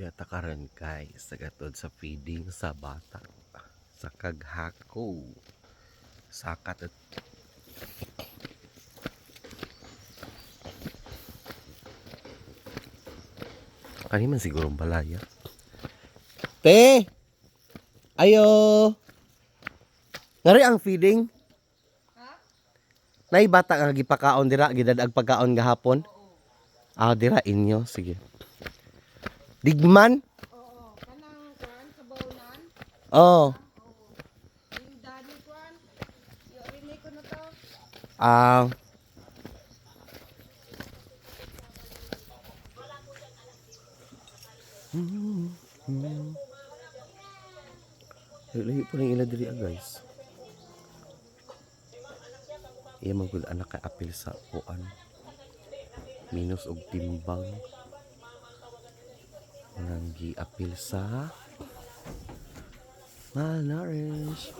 Diyata karon guys, sagatod sa feeding sa bata. Sa kaghako. Sakat at kaniman sigurong balaya. Te! Ayo! Ngari ang feeding? Ha? Nay bata nga gipakaon dira, gidadag pagkaon gahapon? Ah, dira inyo, sige. Digman? Oo, kanang kwan sa bawlan. Oo. Yung daddy kwan. Yung rinay ko na to. Ah. Lahi po ng ila diri guys. Iya magud anak kay apil sa kuan. Minus og timbang. Nang gi apil sa malnourished.